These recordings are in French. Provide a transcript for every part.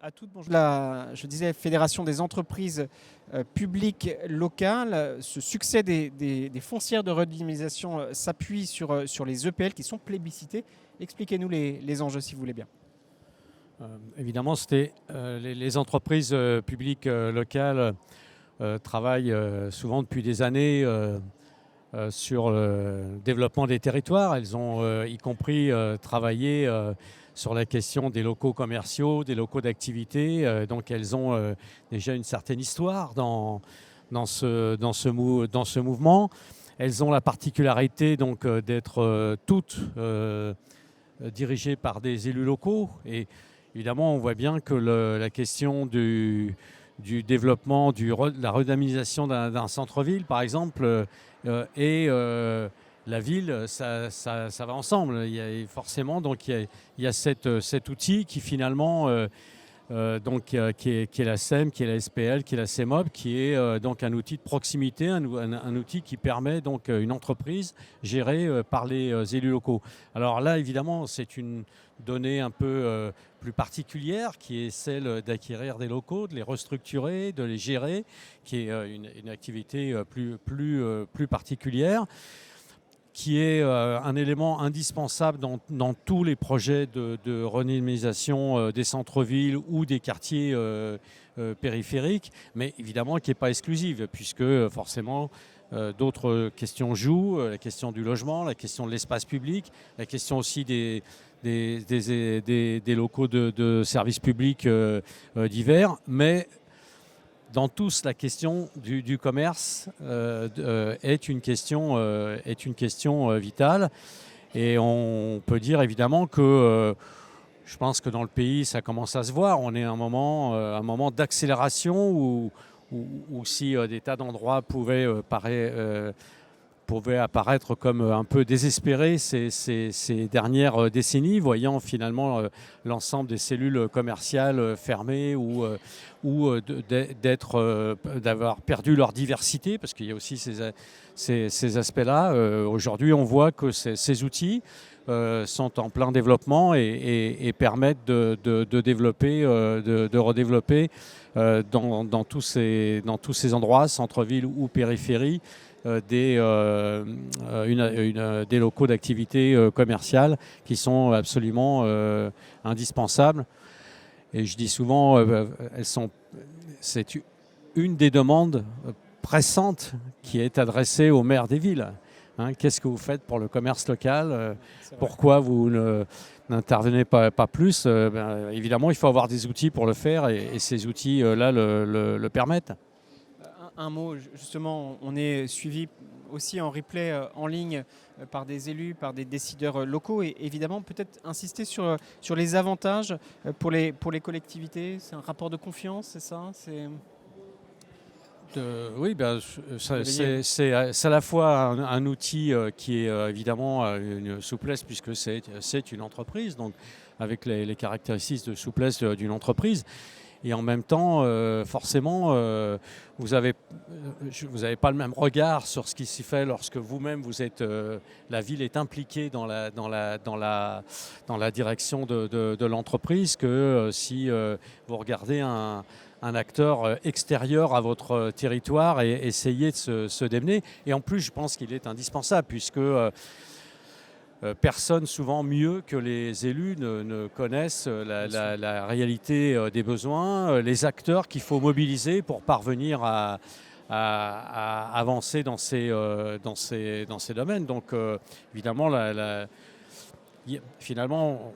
à toutes. Bonjour. Je disais, Fédération des entreprises publiques locales, ce succès des foncières de redynamisation s'appuie sur les EPL qui sont plébiscités. Expliquez-nous les enjeux, si vous voulez bien. Évidemment, c'était les entreprises publiques locales travaillent souvent depuis des années sur le développement des territoires. Elles ont y compris travaillé sur la question des locaux commerciaux, des locaux d'activité. Donc elles ont déjà une certaine histoire dans ce mouvement. Elles ont la particularité donc d'être toutes dirigées par des élus locaux. Et évidemment, on voit bien que la question du développement, de la redynamisation d'un centre-ville, par exemple, et la ville, ça va ensemble. Il y a forcément, donc il y a cet outil qui finalement, qui est la SEM, qui est la SPL, qui est la CEMOB, qui est donc un outil de proximité, un outil qui permet donc une entreprise gérée par les élus locaux. Alors là, évidemment, c'est une donnée un peu plus particulière, qui est celle d'acquérir des locaux, de les restructurer, de les gérer, qui est une activité plus particulière, qui est un élément indispensable dans tous les projets de redynamisation des centres-villes ou des quartiers périphériques, mais évidemment qui n'est pas exclusive, puisque forcément d'autres questions jouent, la question du logement, la question de l'espace public, la question aussi des locaux de services publics divers, mais dans tous, la question du commerce est une question vitale. Et on peut dire évidemment que je pense que dans le pays, ça commence à se voir. On est à un moment d'accélération où si des tas d'endroits pouvaient apparaître comme un peu désespérés ces dernières décennies, voyant finalement l'ensemble des cellules commerciales fermées ou d'avoir perdu leur diversité, parce qu'il y a aussi ces aspects-là. Aujourd'hui, on voit que ces outils sont en plein développement et permettent de développer, de redévelopper dans tous ces endroits, centre-ville ou périphérie, des locaux d'activité commerciale qui sont absolument indispensables. Et je dis souvent, c'est une des demandes pressantes qui est adressée aux maires des villes. Qu'est-ce que vous faites pour le commerce local ? Pourquoi vous n'intervenez pas plus ? Évidemment, il faut avoir des outils pour le faire et ces outils-là le permettent. Un mot, justement, on est suivi aussi en replay en ligne par des élus, par des décideurs locaux, et évidemment peut-être insister sur les avantages pour les collectivités. C'est un rapport de confiance, c'est ça ? Oui, c'est à la fois un outil qui est évidemment une souplesse, puisque c'est une entreprise, donc avec les caractéristiques de souplesse d'une entreprise. Et en même temps, forcément, vous n'avez pas le même regard sur ce qui s'y fait lorsque vous-même la ville est impliquée dans la direction de l'entreprise, que si vous regardez un acteur extérieur à votre territoire et essayer de se démener. Et en plus, je pense qu'il est indispensable, puisque personne, souvent mieux que les élus, ne connaissent la réalité des besoins, les acteurs qu'il faut mobiliser pour parvenir à avancer dans ces domaines. Donc évidemment, finalement,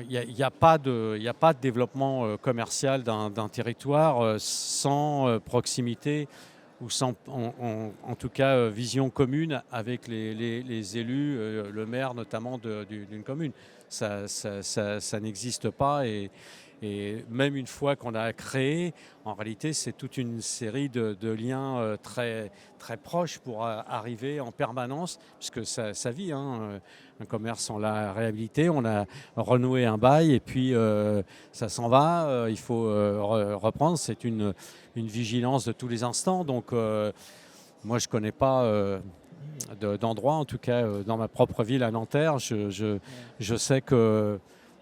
il n'y a pas de développement commercial d'un territoire sans proximité ou sans, en tout cas, vision commune avec les élus, le maire notamment d'une commune. Ça n'existe pas, et même une fois qu'on a créé, en réalité, c'est toute une série de liens très, très proches pour arriver en permanence, puisque ça vit. Un commerce, on l'a réhabilité, on a renoué un bail, et puis ça s'en va, il faut reprendre. C'est une vigilance de tous les instants. Donc moi, je ne connais pas d'endroit, en tout cas dans ma propre ville à Nanterre. Je sais que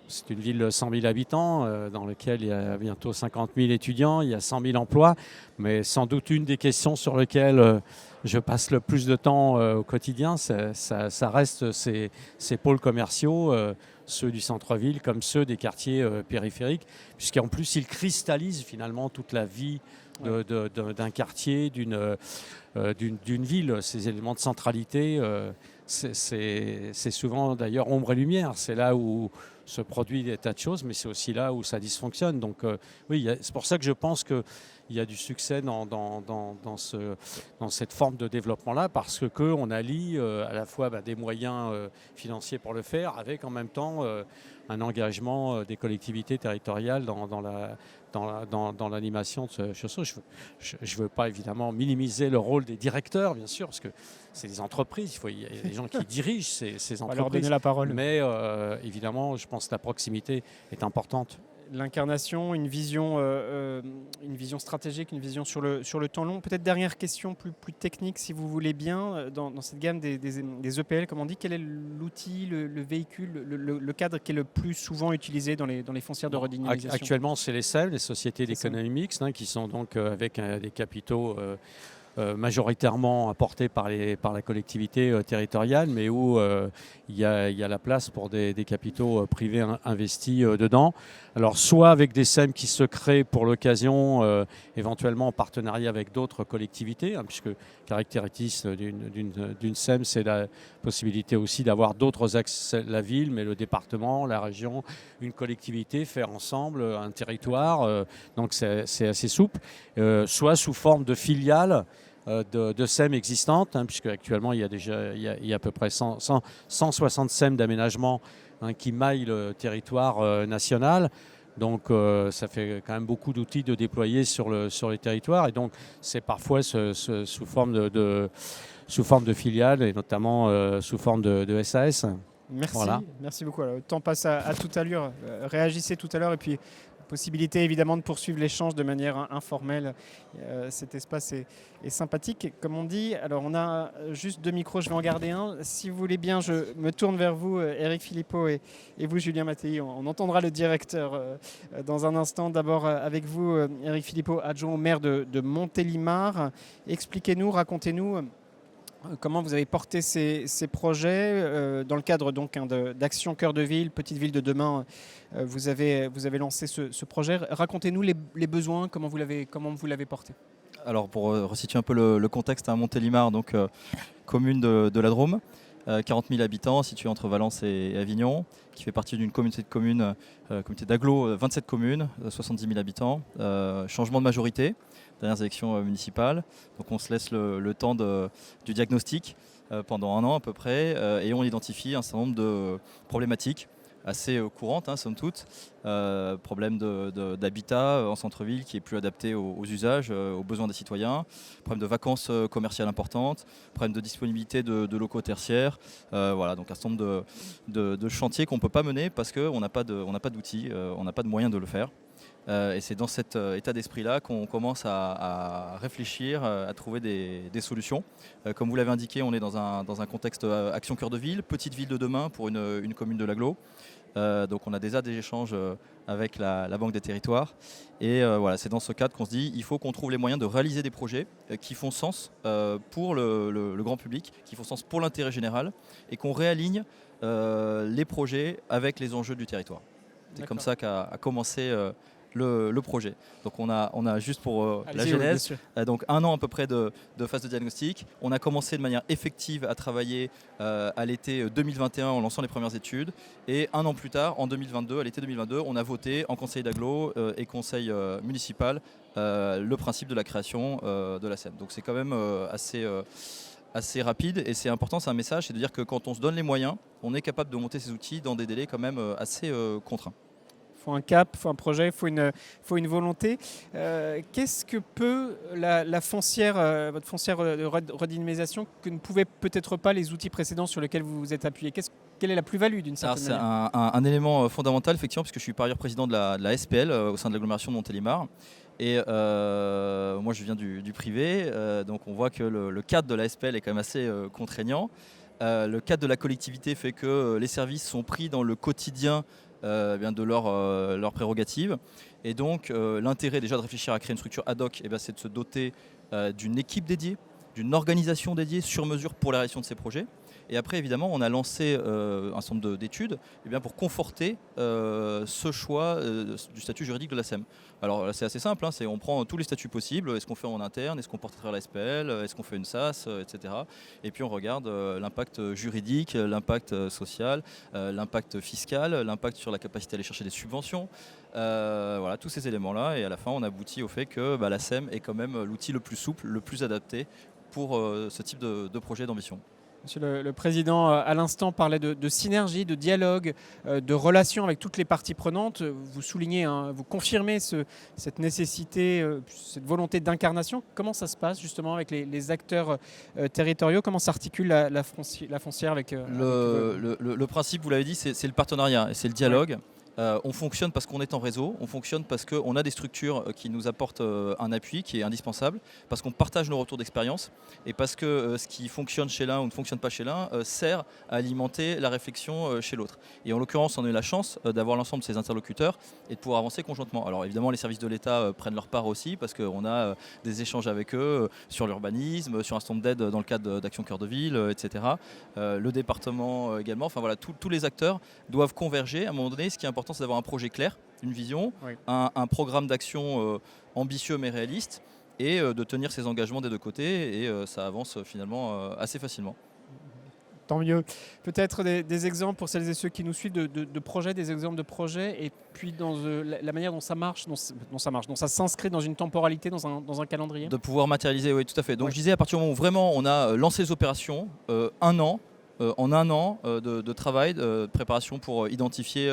c'est une ville de 100 000 habitants dans laquelle il y a bientôt 50 000 étudiants, il y a 100 000 emplois, mais sans doute une des questions sur lesquelles je passe le plus de temps au quotidien, ça reste ces pôles commerciaux, ceux du centre-ville comme ceux des quartiers périphériques, puisqu'en plus ils cristallisent finalement toute la vie d'un quartier, d'une ville. Ces éléments de centralité, c'est souvent d'ailleurs ombre et lumière. C'est là où se produit des tas de choses, mais c'est aussi là où ça dysfonctionne. Donc oui, c'est pour ça que je pense qu'il y a du succès dans cette forme de développement-là, parce qu'on allie à la fois des moyens financiers pour le faire, avec en même temps un engagement des collectivités territoriales dans l'animation de ce chose. Je ne veux pas évidemment minimiser le rôle des directeurs, bien sûr, parce que c'est des entreprises, il y a des gens qui dirigent ces entreprises. On va leur donner la parole. Mais évidemment, je pense que la proximité est importante. L'incarnation, une vision stratégique, une vision sur le temps long. Peut-être dernière question plus technique, si vous voulez bien, dans cette gamme des EPL, comme on dit, quel est l'outil, le véhicule, le cadre qui est le plus souvent utilisé dans les foncières de redynamisation? Actuellement, c'est les SEM, les sociétés C'est ça. d'économie mixte, qui sont donc avec des capitaux majoritairement apportés par la collectivité territoriale, mais où il y a la place pour des capitaux privés investis dedans. Alors soit avec des SEM qui se créent pour l'occasion, éventuellement en partenariat avec d'autres collectivités, puisque caractéristique d'une SEM, c'est la possibilité aussi d'avoir d'autres axes, la ville, mais le département, la région, une collectivité, faire ensemble un territoire, donc c'est assez souple, soit sous forme de filiales de SEM existantes, puisque actuellement il y a à peu près 160 SEM d'aménagement qui maillent le territoire national. Donc ça fait quand même beaucoup d'outils de déployer sur les territoires, et donc c'est parfois sous forme de filiales, et notamment sous forme de SAS. Merci, Voilà. Merci beaucoup. Alors, le temps passe à toute allure. Réagissez tout à l'heure, et puis possibilité évidemment de poursuivre l'échange de manière informelle. Cet espace est sympathique, comme on dit. Alors on a juste 2 micros, je vais en garder un. Si vous voulez bien, je me tourne vers vous, Éric Philippot, et vous, Julien Mattei. On entendra le directeur dans un instant. D'abord avec vous, Éric Philippot, adjoint au maire de Montélimar. Expliquez-nous, racontez-nous comment vous avez porté ces projets dans le cadre donc d'Action Cœur de Ville, Petite Ville de Demain. Vous avez lancé ce projet. Racontez-nous les besoins, comment vous l'avez porté. Alors pour resituer un peu le contexte, Montélimar, donc commune de la Drôme, 40 000 habitants, située entre Valence et Avignon, qui fait partie d'une communauté de communes, communauté d'agglo, 27 communes, 70 000 habitants, changement de majorité, dernières élections municipales. Donc on se laisse le temps du diagnostic pendant 1 an à peu près, et on identifie un certain nombre de problématiques assez courantes, somme toute. Problème d'habitat en centre-ville qui est plus adapté aux usages, aux besoins des citoyens. Problème de vacances commerciales importantes. Problème de disponibilité de locaux tertiaires. Voilà, donc un certain nombre de chantiers qu'on ne peut pas mener parce qu'on n'a pas d'outils, on n'a pas de moyens de le faire. Et c'est dans cet état d'esprit-là qu'on commence à réfléchir, à trouver des solutions. Comme vous l'avez indiqué, on est dans un contexte Action Cœur de Ville, petite ville de demain pour une commune de l'agglo. Donc on a déjà des échanges avec la Banque des Territoires. Et voilà, c'est dans ce cadre qu'on se dit il faut qu'on trouve les moyens de réaliser des projets qui font sens pour le grand public, qui font sens pour l'intérêt général, et qu'on réaligne les projets avec les enjeux du territoire. C'est comme ça qu'a commencé le projet. Donc on a juste pour la genèse, donc 1 an à peu près de phase de diagnostic. On a commencé de manière effective à travailler à l'été 2021 en lançant les premières études, et 1 an plus tard, en 2022, à l'été 2022, on a voté en conseil d'agglo et conseil municipal le principe de la création de la SEM. Donc c'est quand même assez rapide, et c'est important, c'est un message, c'est de dire que quand on se donne les moyens, on est capable de monter ces outils dans des délais quand même assez contraints. Il faut un cap, il faut un projet, il faut une volonté. Qu'est-ce que peut la foncière, votre foncière de redynamisation, que ne pouvaient peut-être pas les outils précédents sur lesquels vous vous êtes appuyé? Quelle est la plus-value d'une certaine manière? C'est un élément fondamental, effectivement, puisque je suis par ailleurs président de la SPL au sein de l'agglomération de Montélimar. Et moi, je viens du privé, donc on voit que le cadre de la SPL est quand même assez contraignant. Le cadre de la collectivité fait que les services sont pris dans le quotidien bien de leurs prérogatives. Et donc l'intérêt déjà de réfléchir à créer une structure ad hoc, c'est de se doter d'une équipe dédiée, d'une organisation dédiée sur mesure pour la réalisation de ces projets. Et après, évidemment, on a lancé un certain nombre d'études pour conforter ce choix du statut juridique de la SEM. Alors là, c'est assez simple, on prend tous les statuts possibles. Est-ce qu'on fait en interne? Est-ce qu'on porte à travers la SPL? Est-ce qu'on fait une SAS, etc. Et puis on regarde l'impact juridique, l'impact social, l'impact fiscal, l'impact sur la capacité à aller chercher des subventions. Voilà, tous ces éléments-là. Et à la fin, on aboutit au fait que la SEM est quand même l'outil le plus souple, le plus adapté pour ce type de projet d'ambition. Monsieur le Président, à l'instant, parlait de synergie, de dialogue, de relation avec toutes les parties prenantes. Vous soulignez, vous confirmez cette nécessité, cette volonté d'incarnation. Comment ça se passe justement avec les acteurs territoriaux? Comment s'articule la foncière avec le principe, vous l'avez dit, c'est le partenariat et c'est le dialogue. Ouais. On fonctionne parce qu'on est en réseau, on fonctionne parce qu'on a des structures qui nous apportent un appui qui est indispensable, parce qu'on partage nos retours d'expérience et parce que ce qui fonctionne chez l'un ou ne fonctionne pas chez l'un sert à alimenter la réflexion chez l'autre. Et en l'occurrence, on a eu la chance d'avoir l'ensemble de ces interlocuteurs et de pouvoir avancer conjointement. Alors évidemment, les services de l'État prennent leur part aussi parce qu'on a des échanges avec eux sur l'urbanisme, sur un certain nombre d'aides dans le cadre d'Action Cœur de Ville, etc. Le département également, enfin voilà, tous les acteurs doivent converger à un moment donné. Ce qui est important, c'est d'avoir un projet clair, une vision, oui. un programme d'action ambitieux mais réaliste et de tenir ses engagements des deux côtés et ça avance finalement assez facilement. Tant mieux. Peut-être des exemples pour celles et ceux qui nous suivent de projets, des exemples de projets et puis dans la manière dont ça marche, dont ça s'inscrit dans une temporalité, dans un calendrier. De pouvoir matérialiser, oui, tout à fait. Donc oui. Je disais, à partir du moment où vraiment on a lancé les opérations, un an, en un an de travail, de préparation pour identifier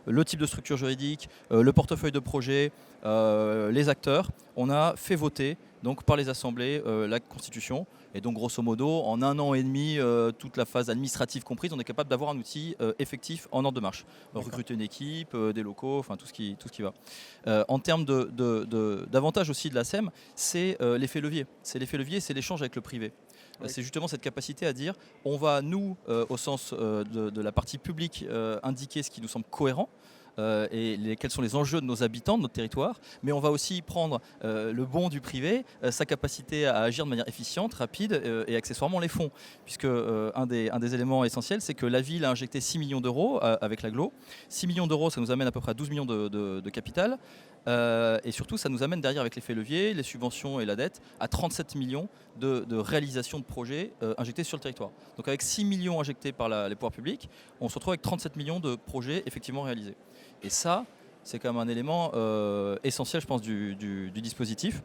le type de structure juridique, le portefeuille de projet, les acteurs. On a fait voter donc, par les assemblées la Constitution. Et donc grosso modo, en un an et demi, toute la phase administrative comprise, on est capable d'avoir un outil effectif en ordre de marche. Recruter une équipe, des locaux, enfin tout ce qui va. En termes d'avantages aussi de la SEM, c'est l'effet levier. C'est l'effet levier, c'est l'échange avec le privé. Oui. C'est justement cette capacité à dire, on va nous, au sens de la partie publique, indiquer ce qui nous semble cohérent. Et quels sont les enjeux de nos habitants, de notre territoire, mais on va aussi prendre le bon du privé, sa capacité à agir de manière efficiente, rapide et accessoirement les fonds. Puisque un des éléments essentiels, c'est que la ville a injecté 6 millions d'euros avec l'agglo. 6 millions d'euros, ça nous amène à peu près à 12 millions de capital. Et surtout, ça nous amène derrière avec l'effet levier, les subventions et la dette, à 37 millions de réalisation de projets injectés sur le territoire. Donc avec 6 millions injectés par les pouvoirs publics, on se retrouve avec 37 millions de projets effectivement réalisés. Et ça, c'est quand même un élément essentiel, je pense, du dispositif.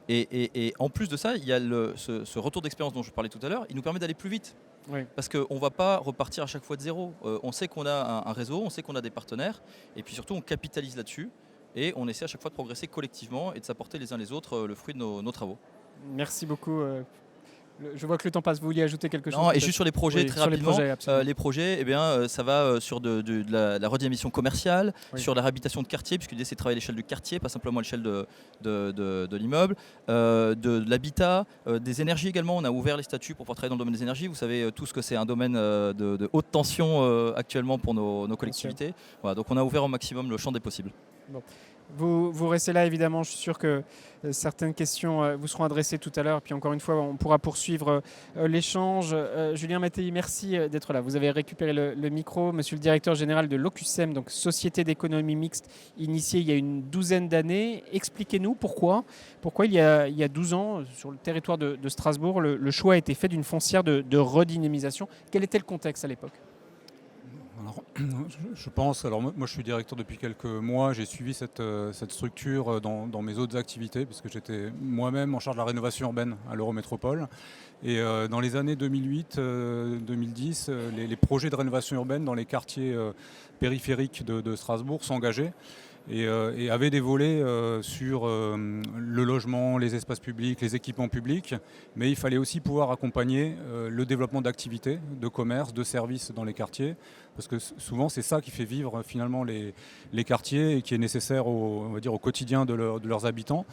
Et en plus de ça, il y a ce retour d'expérience dont je parlais tout à l'heure, il nous permet d'aller plus vite. Oui. Parce qu'on ne va pas repartir à chaque fois de zéro. On sait qu'on a un réseau, on sait qu'on a des partenaires, et puis surtout, on capitalise là-dessus. Et on essaie à chaque fois de progresser collectivement et de s'apporter les uns les autres le fruit de nos travaux. Merci beaucoup. Je vois que le temps passe. Vous vouliez ajouter quelque chose? Non, et juste sur les projets, oui, très rapidement. Les projets, ça va sur de la redynamisation commerciale, oui. Sur la réhabilitation de quartier, puisque l'idée c'est de travailler à l'échelle du quartier, pas simplement à l'échelle de l'immeuble, de l'habitat, des énergies également. On a ouvert les statuts pour pouvoir travailler dans le domaine des énergies. Vous savez tous que c'est un domaine de haute tension actuellement pour nos collectivités. Voilà, donc on a ouvert au maximum le champ des possibles. Bon. Vous restez là, évidemment. Je suis sûr que certaines questions vous seront adressées tout à l'heure. Puis encore une fois, on pourra poursuivre l'échange. Julien Mattei, merci d'être là. Vous avez récupéré le micro. Monsieur le directeur général de l'OCUSEM, donc Société d'économie mixte, initiée il y a une douzaine d'années. Expliquez-nous pourquoi il y a 12 ans, sur le territoire de Strasbourg, le choix a été fait d'une foncière de redynamisation. Quel était le contexte à l'époque ? Alors, je pense, moi je suis directeur depuis quelques mois, j'ai suivi cette structure dans mes autres activités puisque j'étais moi-même en charge de la rénovation urbaine à l'Eurométropole et dans les années 2008-2010, les projets de rénovation urbaine dans les quartiers périphériques de Strasbourg s'engageaient et avait des volets sur le logement, les espaces publics, les équipements publics, mais il fallait aussi pouvoir accompagner le développement d'activités, de commerce, de services dans les quartiers, parce que souvent c'est ça qui fait vivre finalement les quartiers et qui est nécessaire on va dire, au quotidien de leurs habitants.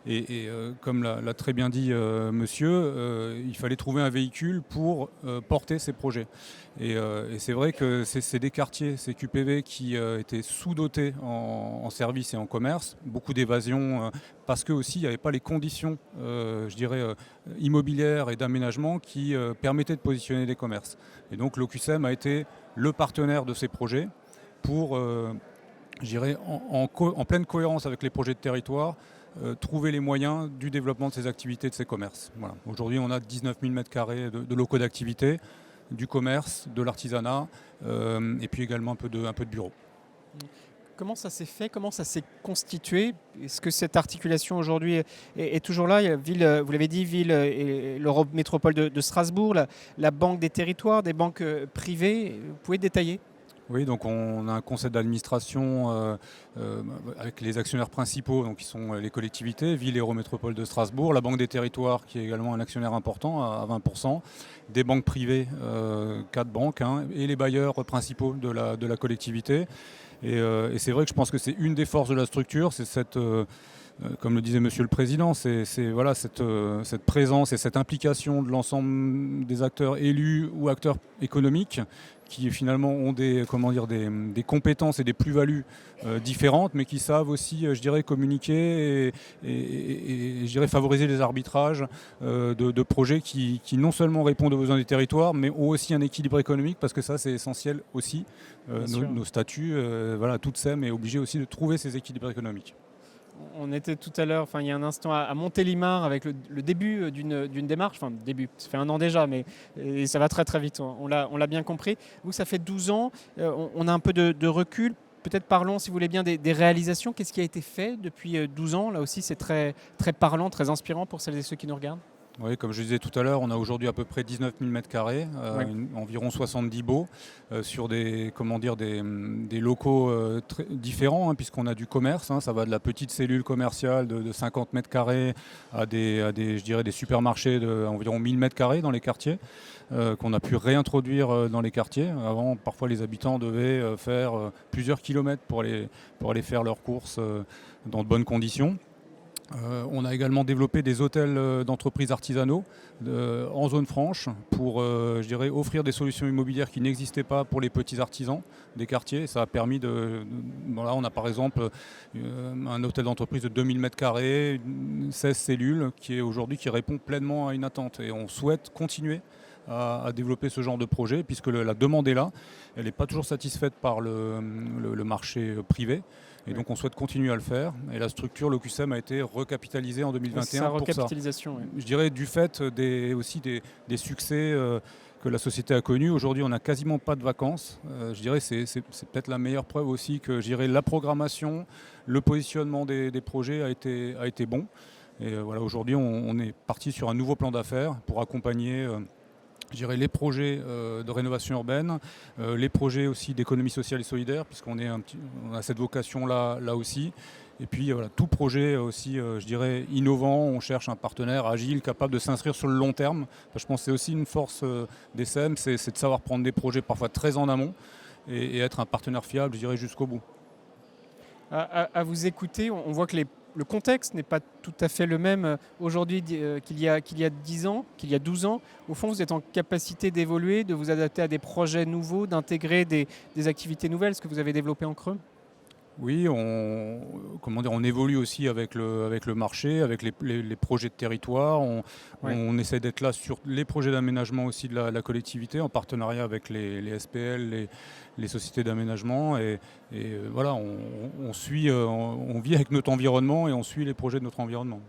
Et comme l'a très bien dit monsieur, il fallait trouver un véhicule pour porter ces projets. Et c'est vrai que c'est des quartiers, ces QPV, qui étaient sous-dotés en services et en commerce, beaucoup d'évasion, parce que aussi il n'y avait pas les conditions, je dirais, immobilières et d'aménagement qui permettaient de positionner des commerces. Et donc l'OQSM a été le partenaire de ces projets pour, je dirais, en pleine cohérence avec les projets de territoire, trouver les moyens du développement de ces activités, de ces commerces. Voilà. Aujourd'hui, on a 19 000 m² de locaux d'activité, du commerce, de l'artisanat, et puis également un peu de bureaux. Comment ça s'est fait? Comment ça s'est constitué? Est-ce que cette articulation aujourd'hui est toujours là? Il y a ville, vous l'avez dit, ville et l'Eurométropole de Strasbourg, la Banque des territoires, des banques privées. Vous pouvez détailler? Oui, donc on a un conseil d'administration avec les actionnaires principaux, donc qui sont les collectivités, Ville et Eurométropole de Strasbourg, la Banque des territoires qui est également un actionnaire important à 20%, des banques privées, 4 banques, et les bailleurs principaux de la collectivité. Et c'est vrai que je pense que c'est une des forces de la structure, c'est cette... comme le disait Monsieur le Président, c'est voilà, cette présence et cette implication de l'ensemble des acteurs élus ou acteurs économiques qui finalement ont des compétences et des plus-values différentes, mais qui savent aussi, je dirais, communiquer et je dirais, favoriser les arbitrages de projets qui non seulement répondent aux besoins du territoire, mais ont aussi un équilibre économique, parce que ça, c'est essentiel aussi. Nos statuts, voilà, toute SEM est obligée aussi de trouver ces équilibres économiques. On était tout à l'heure, il y a un instant, à Montélimar avec le début d'une démarche. Enfin, début, ça fait 1 an déjà, mais et ça va très très vite, on l'a bien compris. Vous, ça fait 12 ans, on a un peu de recul. Peut-être parlons, si vous voulez bien, des réalisations. Qu'est-ce qui a été fait depuis 12 ans? Là aussi, c'est très, très parlant, très inspirant pour celles et ceux qui nous regardent. Oui, comme je disais tout à l'heure, on a aujourd'hui à peu près 19 000 m², environ 70 baux, sur des locaux très différents, puisqu'on a du commerce. Ça va de la petite cellule commerciale de 50 m² à je dirais, des supermarchés d'environ 1000 m² dans les quartiers, qu'on a pu réintroduire dans les quartiers. Avant, parfois, les habitants devaient faire plusieurs kilomètres pour aller faire leurs courses dans de bonnes conditions. On a également développé des hôtels d'entreprises artisanaux en zone franche pour je dirais, offrir des solutions immobilières qui n'existaient pas pour les petits artisans des quartiers. Ça a permis là, on a par exemple un hôtel d'entreprise de 2000 m², 16 cellules, qui répond pleinement à une attente. Et on souhaite continuer à développer ce genre de projet, puisque la demande est là. Elle n'est pas toujours satisfaite par le marché privé. Et donc on souhaite continuer à le faire. Et la structure, l'OQSM, a été recapitalisée en 2021 pour ça. Oui. Je dirais du fait aussi des succès que la société a connus. Aujourd'hui, on n'a quasiment pas de vacances. Je dirais c'est peut-être la meilleure preuve aussi que, je dirais, la programmation, le positionnement des projets a été bon. Et voilà, aujourd'hui, on est parti sur un nouveau plan d'affaires pour accompagner je dirais, les projets de rénovation urbaine, les projets aussi d'économie sociale et solidaire, puisqu'on on a cette vocation-là aussi. Et puis voilà, tout projet aussi, je dirais, innovant. On cherche un partenaire agile, capable de s'inscrire sur le long terme. Enfin, je pense que c'est aussi une force des SEM, c'est de savoir prendre des projets parfois très en amont et être un partenaire fiable, je dirais, jusqu'au bout. À vous écouter, on voit que le contexte n'est pas tout à fait le même aujourd'hui qu'il y a 10 ans, qu'il y a 12 ans. Au fond, vous êtes en capacité d'évoluer, de vous adapter à des projets nouveaux, d'intégrer des activités nouvelles, ce que vous avez développé en Creux. Oui, on évolue aussi avec le marché, avec les projets de territoire. On essaie d'être là sur les projets d'aménagement aussi de la collectivité, en partenariat avec les SPL, les sociétés d'aménagement. Et voilà, on vit avec notre environnement et on suit les projets de notre environnement.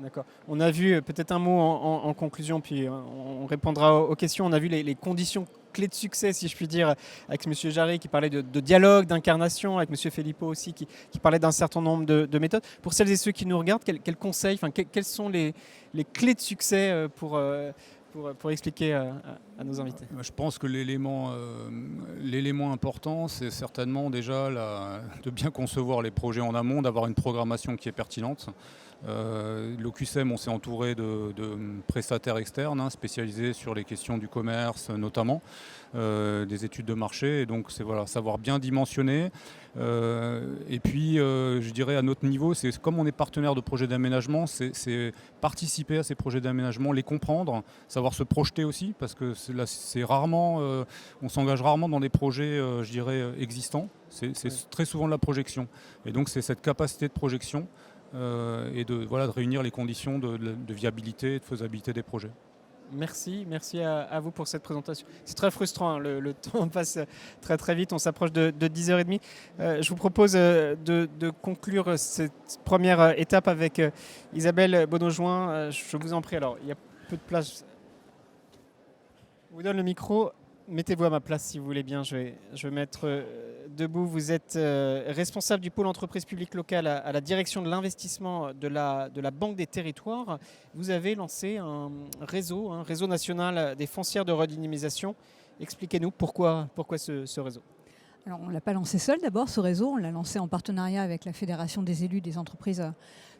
D'accord. On a vu, peut-être un mot en conclusion, puis on répondra aux questions. On a vu les conditions clés de succès, si je puis dire, avec M. Jarry qui parlait de dialogue, d'incarnation, avec M. Filippo aussi qui parlait d'un certain nombre de méthodes. Pour celles et ceux qui nous regardent, quels conseils, quelles sont les clés de succès pour pour expliquer à nos invités. Je pense que l'élément important, c'est certainement déjà de bien concevoir les projets en amont, d'avoir une programmation qui est pertinente. L'OQSEM, on s'est entouré de prestataires externes spécialisés sur les questions du commerce notamment, des études de marché, et donc c'est savoir bien dimensionner. Et puis je dirais à notre niveau, c'est comme on est partenaire de projets d'aménagement, c'est participer à ces projets d'aménagement, les comprendre, savoir se projeter aussi, parce que c'est rarement, on s'engage rarement dans des projets je dirais existants, c'est très souvent de la projection, et donc c'est cette capacité de projection et de réunir les conditions de viabilité et de faisabilité des projets. Merci à vous pour cette présentation. C'est très frustrant, le temps passe très très vite, on s'approche de 10h30. Je vous propose de conclure cette première étape avec Isabelle Bonaujoin. Je vous en prie, alors il y a peu de place. Je vous donne le micro. Mettez-vous à ma place si vous voulez bien, je vais mettre debout. Vous êtes responsable du pôle entreprise publique locale à la direction de l'investissement de la Banque des Territoires. Vous avez lancé un réseau national des foncières de redynamisation. Expliquez-nous pourquoi ce réseau. Alors, on ne l'a pas lancé seul d'abord, ce réseau. On l'a lancé en partenariat avec la Fédération des élus des entreprises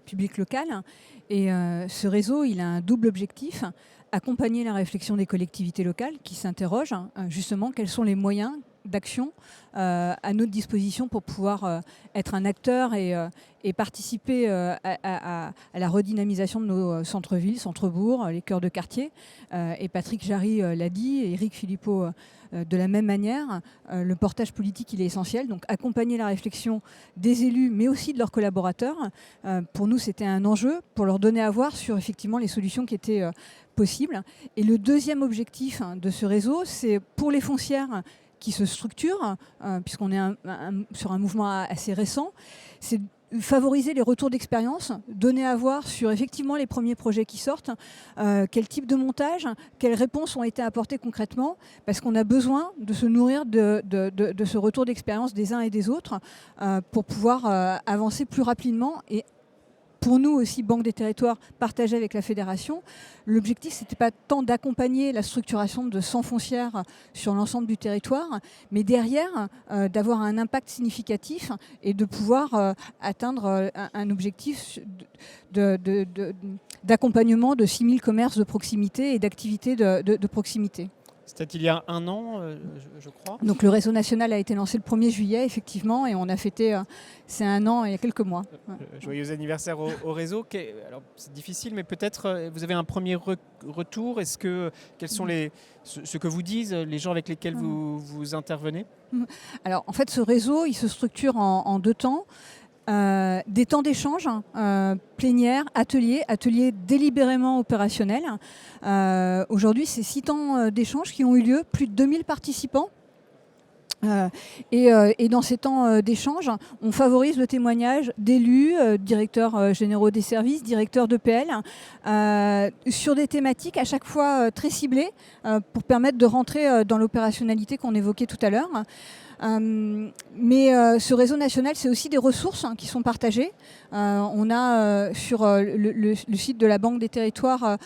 publiques locales. Et ce réseau, il a un double objectif: accompagner la réflexion des collectivités locales qui s'interrogent justement quels sont les moyens d'action à notre disposition pour pouvoir être un acteur et participer à la redynamisation de nos centres-villes, centres-bourgs, les cœurs de quartier. Et Patrick Jarry l'a dit, et Éric Philippot de la même manière. Le portage politique, il est essentiel. Donc accompagner la réflexion des élus, mais aussi de leurs collaborateurs. Pour nous, c'était un enjeu pour leur donner à voir sur effectivement les solutions qui étaient possibles. Et le deuxième objectif de ce réseau, c'est pour les foncières qui se structurent, puisqu'on est sur un mouvement assez récent, c'est favoriser les retours d'expérience, donner à voir sur effectivement les premiers projets qui sortent, quel type de montage, quelles réponses ont été apportées concrètement, parce qu'on a besoin de se nourrir de ce retour d'expérience des uns et des autres pour pouvoir avancer plus rapidement. Et pour nous aussi, Banque des Territoires, partagée avec la Fédération, l'objectif, ce n'était pas tant d'accompagner la structuration de 100 foncières sur l'ensemble du territoire, mais derrière, d'avoir un impact significatif et de pouvoir atteindre un objectif d'accompagnement de 6000 commerces de proximité et d'activités de proximité. C'était il y a un an, je crois. Donc le réseau national a été lancé le 1er juillet, effectivement, et on a fêté, c'est un an il y a quelques mois. Joyeux anniversaire au réseau. Alors, c'est difficile, mais peut-être vous avez un premier retour. Quels sont ce que vous disent les gens avec lesquels vous intervenez? Alors en fait, ce réseau, il se structure en 2 temps. Des temps d'échange, plénières, ateliers délibérément opérationnels. Aujourd'hui, c'est 6 temps d'échange qui ont eu lieu, plus de 2000 participants. Et dans ces temps d'échange, on favorise le témoignage d'élus, directeurs généraux des services, directeurs d'EPL, sur des thématiques à chaque fois très ciblées pour permettre de rentrer dans l'opérationnalité qu'on évoquait tout à l'heure. Mais ce réseau national, c'est aussi des ressources qui sont partagées. On a sur le site de la Banque des Territoires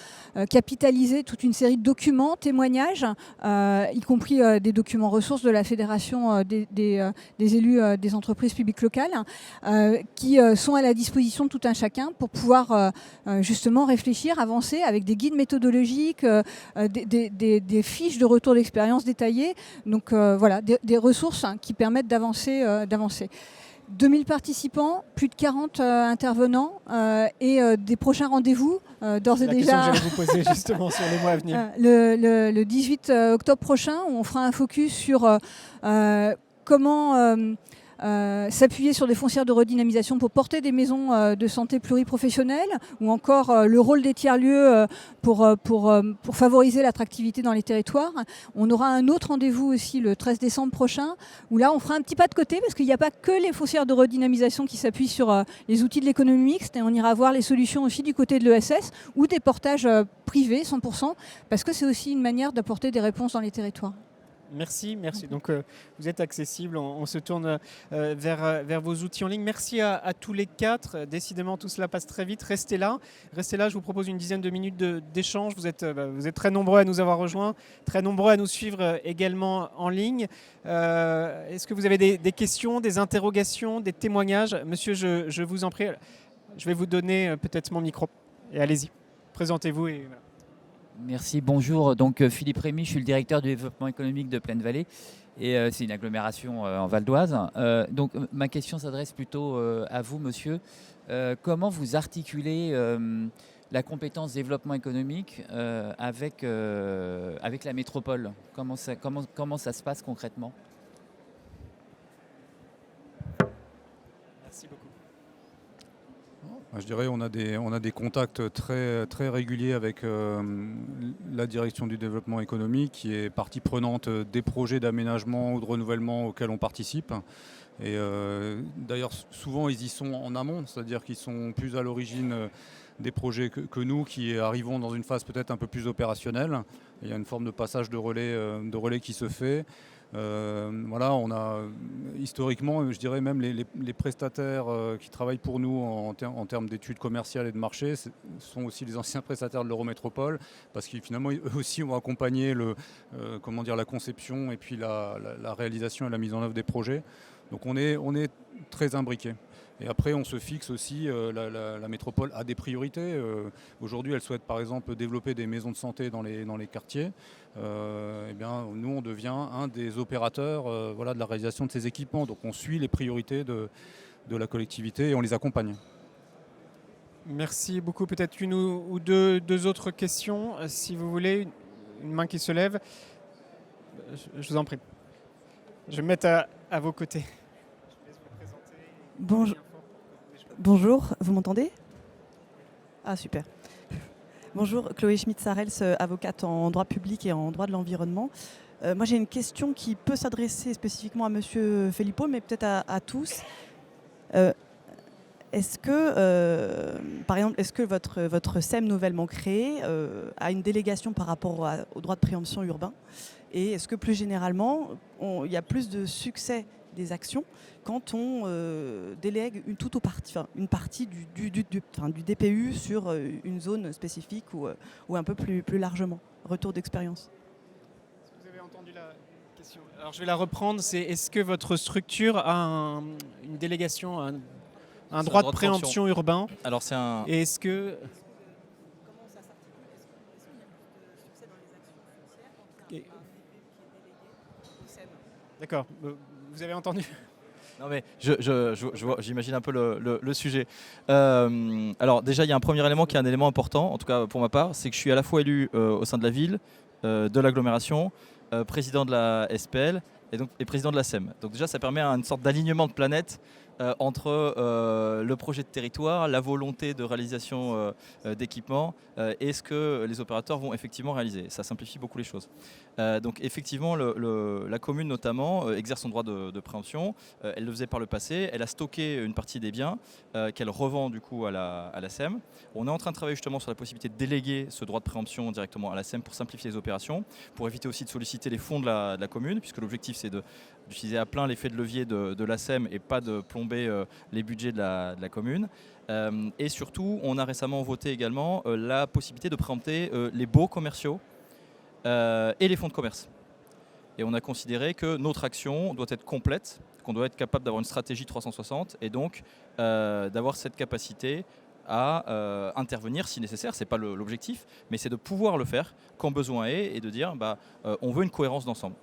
capitalisé toute une série de documents, témoignages, y compris des documents ressources de la Fédération des élus des entreprises publiques locales, qui sont à la disposition de tout un chacun pour pouvoir justement réfléchir, avancer avec des guides méthodologiques, des fiches de retour d'expérience détaillées. Donc voilà, des ressources qui permettent d'avancer. 2000 participants, plus de 40 intervenants et des prochains rendez-vous d'ores et déjà. C'est la question que j'allais vous poser justement sur les mois à venir. Le 18 octobre prochain, où on fera un focus sur comment s'appuyer sur des foncières de redynamisation pour porter des maisons de santé pluriprofessionnelles, ou encore le rôle des tiers-lieux pour favoriser l'attractivité dans les territoires. On aura un autre rendez-vous aussi le 13 décembre prochain, où là on fera un petit pas de côté, parce qu'il n'y a pas que les foncières de redynamisation qui s'appuient sur les outils de l'économie mixte, et on ira voir les solutions aussi du côté de l'ESS, ou des portages privés 100%, parce que c'est aussi une manière d'apporter des réponses dans les territoires. Merci. Donc vous êtes accessible, on se tourne vers vos outils en ligne. Merci à tous les 4. Décidément, tout cela passe très vite. Restez là, je vous propose une dizaine de minutes d'échange. Vous êtes très nombreux à nous avoir rejoints, très nombreux à nous suivre également en ligne. Est-ce que vous avez des questions, des interrogations, des témoignages? Monsieur, je vous en prie, je vais vous donner peut-être mon micro. Et allez-y, présentez-vous. Et voilà. Merci, bonjour. Donc Philippe Rémy, je suis le directeur du développement économique de Plaine-Vallée et c'est une agglomération en Val d'Oise. Donc ma question s'adresse plutôt à vous, monsieur. Comment vous articulez la compétence développement économique avec la métropole? Comment ça se passe concrètement? Merci beaucoup. Je dirais on a des contacts très, très réguliers avec la direction du développement économique qui est partie prenante des projets d'aménagement ou de renouvellement auxquels on participe. Et d'ailleurs souvent ils y sont en amont, c'est-à-dire qu'ils sont plus à l'origine des projets que nous qui arrivons dans une phase peut-être un peu plus opérationnelle. Il y a une forme de passage de relais qui se fait. Voilà, on a historiquement, je dirais même les prestataires qui travaillent pour nous en termes d'études commerciales et de marché sont aussi les anciens prestataires de l'Eurométropole parce qu'ils finalement eux aussi ont accompagné la conception et puis la réalisation et la mise en œuvre des projets. Donc on est très imbriqués. Et après, on se fixe aussi, la métropole a des priorités. Aujourd'hui, elle souhaite par exemple développer des maisons de santé dans les quartiers. Eh bien, nous, on devient un des opérateurs de la réalisation de ces équipements. Donc on suit les priorités de la collectivité et on les accompagne. Merci beaucoup. Peut-être une ou deux autres questions, si vous voulez. Une main qui se lève. Je vous en prie. Je vais me mettre à vos côtés. Bonjour, vous m'entendez? Ah, super. Bonjour, Chloé Schmidt-Sarels, avocate en droit public et en droit de l'environnement. Moi, j'ai une question qui peut s'adresser spécifiquement à Monsieur Philippot, mais peut-être à tous. Est-ce que votre SEM nouvellement créé a une délégation par rapport au droit de préemption urbain? Et est-ce que plus généralement, il y a plus de succès des actions quand on délègue une partie du DPU sur une zone spécifique ou un peu plus largement? Retour d'expérience. Est-ce que vous avez entendu la question? Alors je vais la reprendre. C'est est-ce que votre structure a une délégation, un droit de préemption urbain? Alors c'est un... Et est-ce que... Comment ça s'articule? Est-ce qu'il y a plus de succès dans les actions foncières quand il y a un DPU qui est délégué au SEM? D'accord. Vous avez entendu? Non mais j'imagine un peu le sujet. Alors déjà, il y a un premier élément qui est un élément important, en tout cas pour ma part, c'est que je suis à la fois élu au sein de la ville, de l'agglomération, président de la SPL et président de la SEM. Donc déjà, ça permet une sorte d'alignement de planète entre le projet de territoire, la volonté de réalisation d'équipements et ce que les opérateurs vont effectivement réaliser. Ça simplifie beaucoup les choses. Donc effectivement, la commune notamment exerce son droit de préemption. Elle le faisait par le passé. Elle a stocké une partie des biens qu'elle revend du coup à la SEM. On est en train de travailler justement sur la possibilité de déléguer ce droit de préemption directement à la SEM pour simplifier les opérations, pour éviter aussi de solliciter les fonds de la commune, puisque l'objectif c'est d'utiliser à plein l'effet de levier de la SEM et pas de plomber les budgets de la commune. Et surtout, on a récemment voté également la possibilité de préempter les baux commerciaux et les fonds de commerce. Et on a considéré que notre action doit être complète, qu'on doit être capable d'avoir une stratégie 360 et donc d'avoir cette capacité à intervenir si nécessaire. Ce n'est pas l'objectif, mais c'est de pouvoir le faire quand besoin est et de dire on veut une cohérence d'ensemble.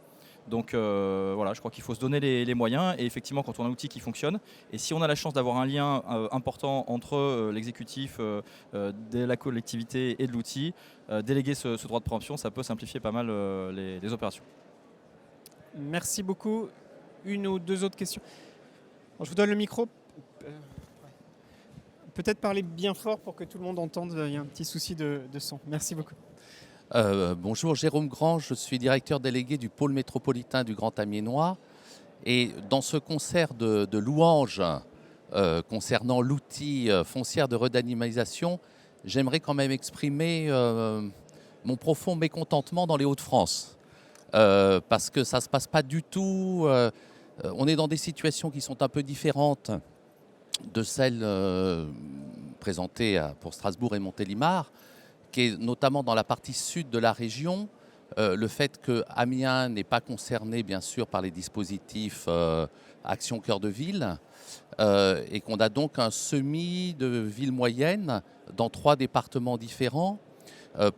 Donc voilà, je crois qu'il faut se donner les moyens et effectivement quand on a un outil qui fonctionne et si on a la chance d'avoir un lien important entre l'exécutif, de la collectivité et de l'outil, déléguer ce droit de préemption, ça peut simplifier pas mal les opérations. Merci beaucoup. Une ou deux autres questions. Bon, je vous donne le micro. Peut-être parler bien fort pour que tout le monde entende. Il y a un petit souci de son. Merci beaucoup. Bonjour, Jérôme Grand, je suis directeur délégué du pôle métropolitain du Grand Amiénois. Et dans ce concert de louanges concernant l'outil foncière de redynamisation, j'aimerais quand même exprimer mon profond mécontentement dans les Hauts-de-France. parce que ça ne se passe pas du tout. On est dans des situations qui sont un peu différentes de celles présentées pour Strasbourg et Montélimar, qui est notamment dans la partie sud de la région. Le fait que Amiens n'est pas concerné, bien sûr, par les dispositifs Action Cœur de Ville, et qu'on a donc un semis de ville moyenne dans 3 départements différents,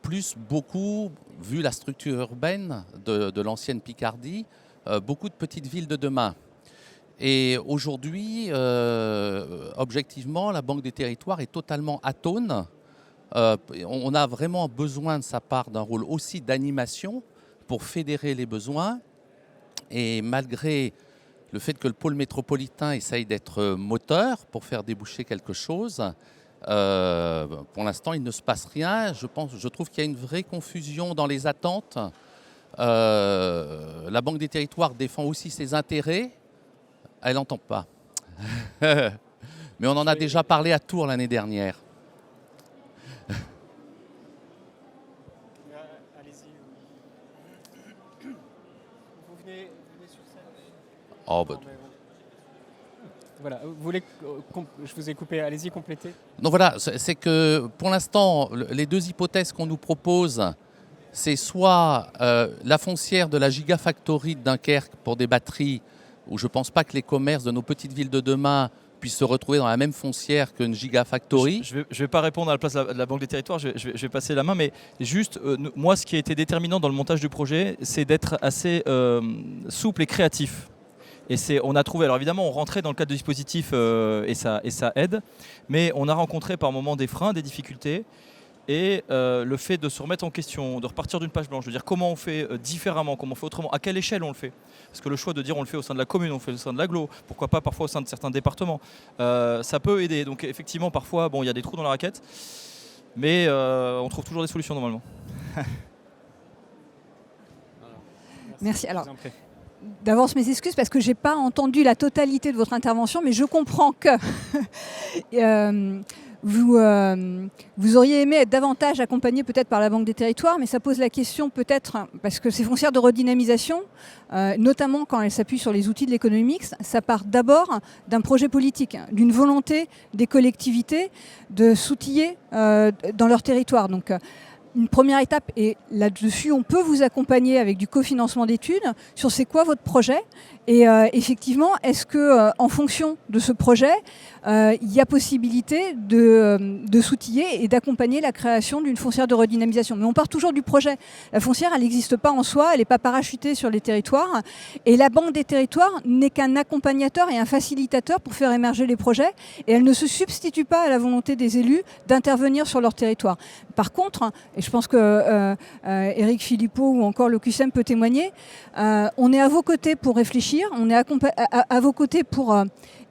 plus beaucoup, vu la structure urbaine de l'ancienne Picardie, beaucoup de petites villes de demain. Et aujourd'hui, objectivement, la Banque des Territoires est totalement atone. On a vraiment besoin de sa part d'un rôle aussi d'animation pour fédérer les besoins. Et malgré le fait que le pôle métropolitain essaye d'être moteur pour faire déboucher quelque chose, pour l'instant, il ne se passe rien. Je trouve qu'il y a une vraie confusion dans les attentes. La Banque des Territoires défend aussi ses intérêts. Elle n'entend pas. Mais on en a déjà parlé à Tours l'année dernière. Vous venez sur scène. Oh, bah. Voilà, vous voulez, je vous ai coupé, allez-y, complétez. Donc voilà, c'est que pour l'instant, les 2 hypothèses qu'on nous propose, c'est soit la foncière de la Gigafactory de Dunkerque pour des batteries, où je ne pense pas que les commerces de nos petites villes de demain puissent se retrouver dans la même foncière qu'une Gigafactory. Je ne vais pas répondre à la place de la Banque des Territoires, je vais passer la main, mais juste, moi, ce qui a été déterminant dans le montage du projet, c'est d'être assez souple et créatif. Et on a trouvé, alors évidemment, on rentrait dans le cadre du dispositif et ça aide, mais on a rencontré par moments des freins, des difficultés. Et le fait de se remettre en question, de repartir d'une page blanche, de dire comment on fait différemment, comment on fait autrement, à quelle échelle on le fait. Parce que le choix de dire on le fait au sein de la commune, on le fait au sein de l'agglo, pourquoi pas parfois au sein de certains départements, ça peut aider. Donc effectivement, parfois, bon, il y a des trous dans la raquette, mais on trouve toujours des solutions normalement. Merci. Alors, d'avance mes excuses parce que je n'ai pas entendu la totalité de votre intervention, mais je comprends que vous auriez aimé être davantage accompagné peut-être par la Banque des Territoires, mais ça pose la question peut-être, parce que ces foncières de redynamisation, notamment quand elles s'appuient sur les outils de l'économie mixte, ça part d'abord d'un projet politique, d'une volonté des collectivités de s'outiller dans leur territoire. Donc, une première étape, et là-dessus, on peut vous accompagner avec du cofinancement d'études sur c'est quoi votre projet. Et effectivement, est-ce que en fonction de ce projet, il y a possibilité de s'outiller et d'accompagner la création d'une foncière de redynamisation. Mais on part toujours du projet. La foncière, elle n'existe pas en soi, elle n'est pas parachutée sur les territoires. Et la Banque des Territoires n'est qu'un accompagnateur et un facilitateur pour faire émerger les projets. Et elle ne se substitue pas à la volonté des élus d'intervenir sur leur territoire. Par contre, et je pense que Éric Philippot ou encore le QSEM peut témoigner, on est à vos côtés pour réfléchir, on est à vos côtés pour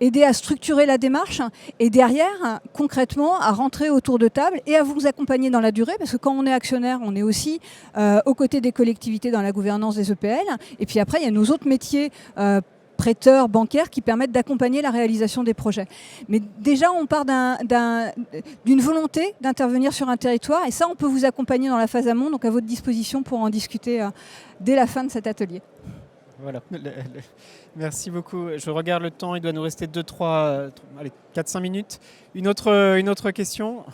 aider à structurer la démarche et derrière, concrètement, à rentrer autour de table et à vous accompagner dans la durée, parce que quand on est actionnaire, on est aussi aux côtés des collectivités dans la gouvernance des EPL. Et puis après, il y a nos autres métiers prêteurs, bancaires, qui permettent d'accompagner la réalisation des projets. Mais déjà, on part d'une volonté d'intervenir sur un territoire, et ça, on peut vous accompagner dans la phase amont, donc à votre disposition pour en discuter dès la fin de cet atelier. Voilà. Merci beaucoup. Je regarde le temps, il doit nous rester 4-5 minutes. Une autre question ?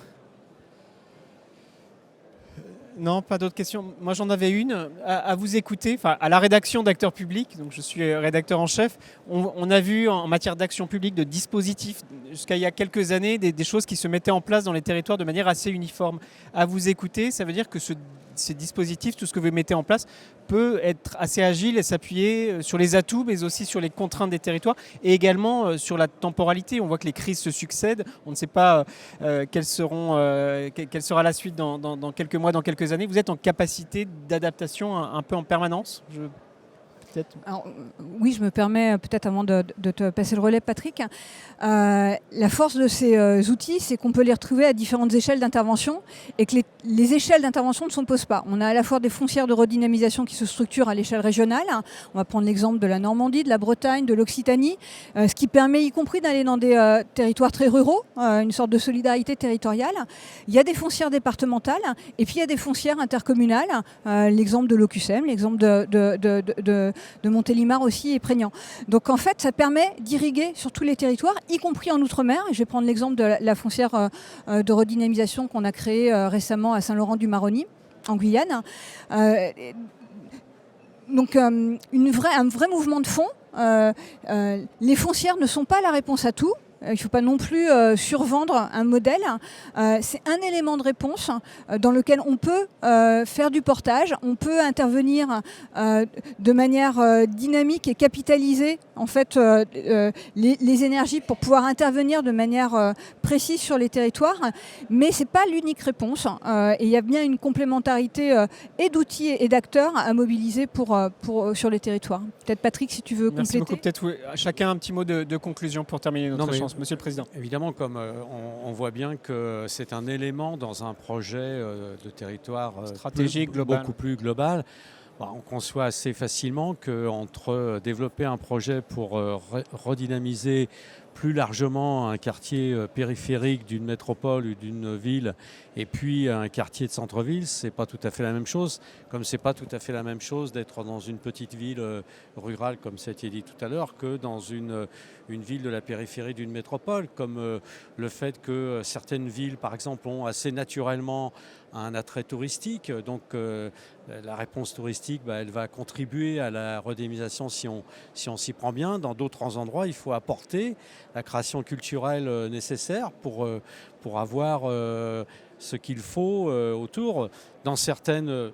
Non, pas d'autres questions. Moi, j'en avais une. À vous écouter, à la rédaction d'Acteurs Publics, donc je suis rédacteur en chef, on a vu en matière d'action publique, de dispositifs, jusqu'à il y a quelques années, des choses qui se mettaient en place dans les territoires de manière assez uniforme. À vous écouter, ça veut dire que ces dispositifs, tout ce que vous mettez en place, peut être assez agile et s'appuyer sur les atouts, mais aussi sur les contraintes des territoires et également sur la temporalité. On voit que les crises se succèdent. On ne sait pas quelle sera la suite dans quelques mois, dans quelques années. Vous êtes en capacité d'adaptation un peu en permanence ? peut-être. Alors, oui, je me permets peut-être avant de te passer le relais, Patrick. La force de ces outils, c'est qu'on peut les retrouver à différentes échelles d'intervention et que les échelles d'intervention ne s'opposent pas. On a à la fois des foncières de redynamisation qui se structurent à l'échelle régionale. On va prendre l'exemple de la Normandie, de la Bretagne, de l'Occitanie, ce qui permet y compris d'aller dans des territoires très ruraux, une sorte de solidarité territoriale. Il y a des foncières départementales et puis il y a des foncières intercommunales. L'exemple de l'OQSM, l'exemple de Montélimar aussi est prégnant. Donc en fait, ça permet d'irriguer sur tous les territoires, y compris en Outre-mer. Je vais prendre l'exemple de la foncière de redynamisation qu'on a créée récemment à Saint-Laurent-du-Maroni, en Guyane. Donc un vrai mouvement de fond. Les foncières ne sont pas la réponse à tout. Il ne faut pas non plus survendre un modèle. C'est un élément de réponse dans lequel on peut faire du portage, on peut intervenir de manière dynamique et capitaliser en fait les énergies pour pouvoir intervenir de manière précise sur les territoires. Mais ce n'est pas l'unique réponse. Et il y a bien une complémentarité et d'outils et d'acteurs à mobiliser sur les territoires. Peut-être Patrick, si tu veux Merci compléter. beaucoup. Peut-être chacun un petit mot de conclusion pour terminer notre échange. Monsieur le Président. Évidemment, comme on voit bien que c'est un élément dans un projet de territoire stratégique, global. Beaucoup plus global. On conçoit assez facilement qu'entre développer un projet pour redynamiser plus largement un quartier périphérique d'une métropole ou d'une ville et puis un quartier de centre-ville, c'est pas tout à fait la même chose. Comme c'est pas tout à fait la même chose d'être dans une petite ville rurale, comme ça a été dit tout à l'heure, que dans une ville de la périphérie d'une métropole, comme le fait que certaines villes, par exemple, ont assez naturellement un attrait touristique. Donc la réponse touristique, elle va contribuer à la redynamisation si on s'y prend bien. Dans d'autres endroits, il faut apporter la création culturelle nécessaire pour avoir ce qu'il faut autour. Dans certaines,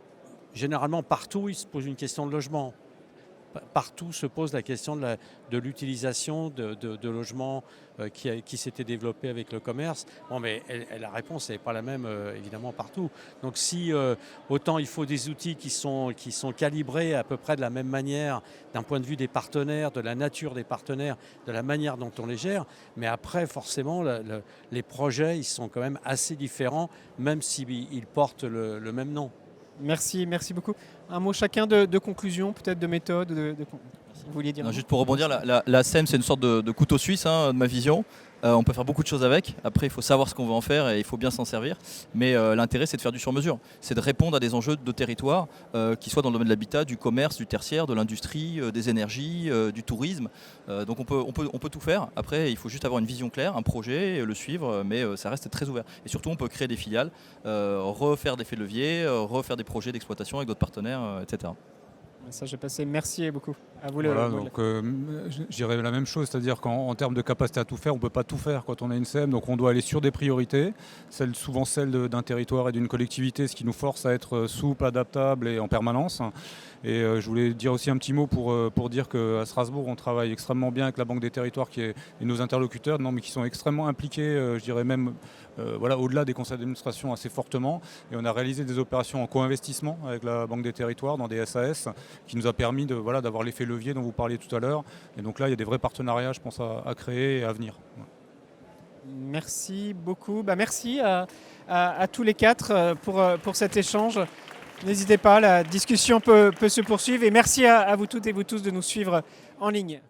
généralement partout, il se pose une question de logement. Partout se pose la question de l'utilisation de logements qui s'était développé avec le commerce. Bon, mais la réponse n'est pas la même, évidemment, partout. Donc si autant il faut des outils qui sont calibrés à peu près de la même manière d'un point de vue des partenaires, de la nature des partenaires, de la manière dont on les gère, mais après, forcément, les projets, ils sont quand même assez différents, même s'ils portent le même nom. Merci beaucoup. Un mot chacun de conclusion, peut-être de méthode. Vous vouliez dire? Non, juste pour rebondir, la SEM, c'est une sorte de couteau suisse, de ma vision. On peut faire beaucoup de choses avec. Après, il faut savoir ce qu'on veut en faire et il faut bien s'en servir. Mais l'intérêt, c'est de faire du sur-mesure. C'est de répondre à des enjeux de territoire, qui soient dans le domaine de l'habitat, du commerce, du tertiaire, de l'industrie, des énergies, du tourisme. Donc on peut tout faire. Après, il faut juste avoir une vision claire, un projet, le suivre, mais ça reste très ouvert. Et surtout, on peut créer des filiales, refaire des faits de levier, refaire des projets d'exploitation avec d'autres partenaires, etc. Ça, j'ai passé. Merci beaucoup. À vous. Voilà, donc je dirais la même chose, c'est-à-dire qu'en termes de capacité à tout faire, on ne peut pas tout faire quand on a une SEM, donc on doit aller sur des priorités, souvent celles d'un territoire et d'une collectivité, ce qui nous force à être souple, adaptable et en permanence. Et je voulais dire aussi un petit mot pour dire qu'à Strasbourg, on travaille extrêmement bien avec la Banque des Territoires qui est nos interlocuteurs, mais qui sont extrêmement impliqués, je dirais même au-delà des conseils d'administration assez fortement. Et on a réalisé des opérations en co-investissement avec la Banque des Territoires dans des SAS qui nous a permis d'avoir l'effet levier dont vous parliez tout à l'heure. Et donc là, il y a des vrais partenariats, je pense, à créer et à venir. Merci beaucoup. Merci à tous les quatre pour cet échange. N'hésitez pas, la discussion peut se poursuivre. Et merci à vous toutes et vous tous de nous suivre en ligne.